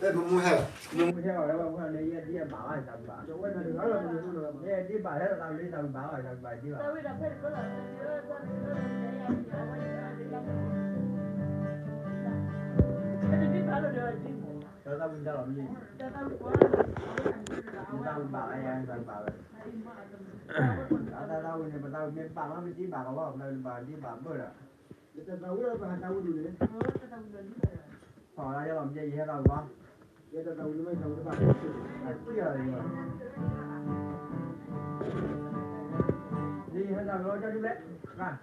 đây một mua heo Mua theo đó mà đi bảo ai tặng bà. Đi bảo hết tao đi tao bảo ai tặng bà đi bảo. Tao tao mình làm gì? Tao bảo ai ăn tao bảo. Tao mình tao miếng bạc nó chỉ bạc có không? Tao bảo đi bảo bữa rồi. Họ ra cho làm gì hết rồi con? Đi hết rồi cho đi lấy. Con.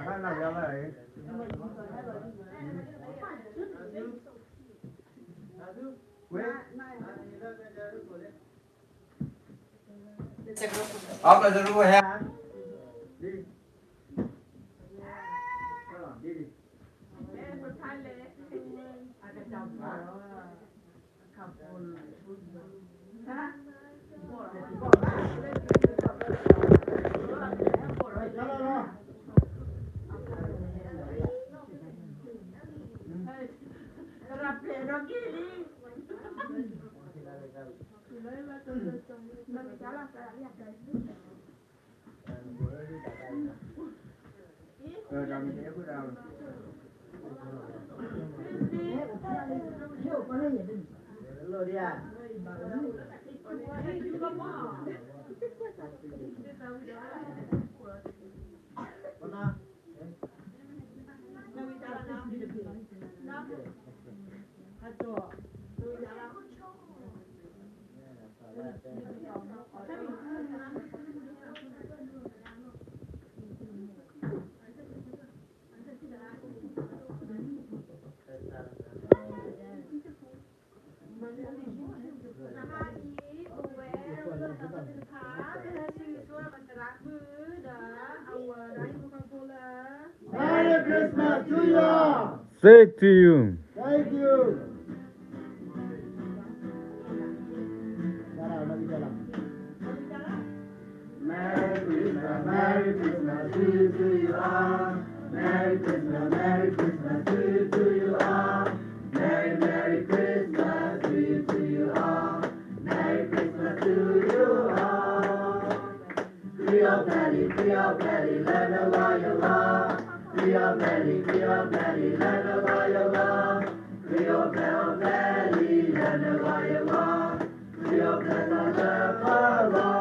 Con làm gì vậy? ốc là cho nuôi heo Đi. Đi đi. Rồi mình sẽ bước đầu. Lô đi à. Merry Christmas to you. Say to you. Thank you. Merry Christmas to you all. Merry Christmas to you all. Merry Christmas to you all. Merry Christmas to you all. Creole Belly, let the royal law. Creole Belly, let the royal law. Creole Belly, let the royal law. Creole Belly, let the law.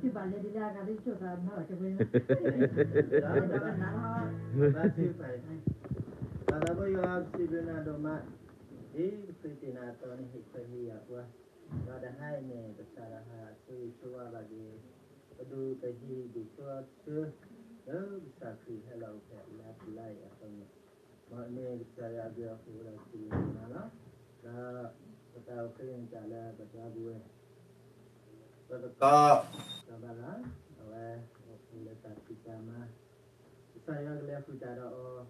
ဒီပါလေဒီလာကလေးချုပ်တာမဟုတ်တယ်ဘယ်နဲ့ ဘာစီပိုင်ဘာသာဘောယောစီဘနာတော်မှာဒီစိတ်တင်နာတော်နေဟိခွေဟိယကွာတော့တဟိုင်းနေပစာရဟာဆွေချွာပါဒီဘဒုတဟိဒီချွာချွတော့စာခိဟလောက်ဖက်လာပလိုက်အဆုံးမနေဆရာပြောဟိုလာစီနာလားဒါတော့ခရင်ကြလာပစာဘူးတော့တော့ဘာလားဟဲ့ဟိုလက်တာပိတမဆရာကလည်းဖူတာတော့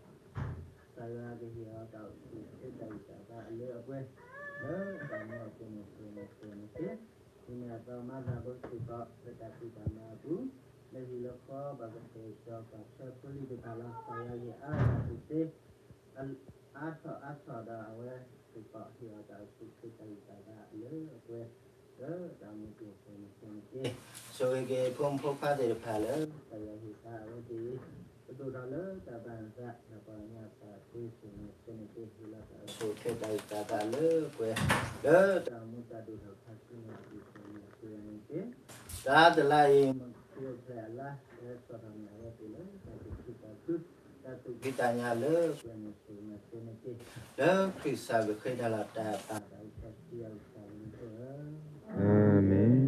ဆရာကကြီးတော့စိတ်တိုက်တာအလေအပွဲဒါမှမဟုတ်ဘူးဒီနေ့တော့မှသာဖို့သူကလက်တာပိတမဘူးလေဒီလောကဘာကစေတော့ကဆက်ပလီဒီကလာဆရာကြီးအားသူစေအားဆောဒါအဝဲသူကဟိတာစိတ်တိုက်တာအလေအပွဲဒါမှမဟုတ်ဘူးဆိုကေဖုံဖုတ်ဖားတယ်ဖာလဲဆရာကြီးကဝတီတို့တော်လဲတပန်စတပန်ညာစာသိစုံစနေတေဟိလာဆိုထေတိုက်တာလဲကွယ်ဒါမှမဟုတ်တို့တော်ဖတ်နေပြီဆိုရင်ဒါတလိုက်မပြောဖဲလာဆောရနာရပြီလဲဒါကိတာသူတူကိတညာလဲကွယ်နေဆိုနေစနေတေလဲခရစ်စာဘခေဒါလာတာတာဆက်ပြအောင်ဆောင်နေအာမင်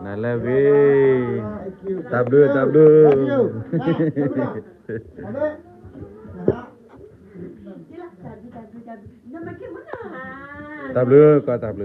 Nalawe tablu tablu ko tablu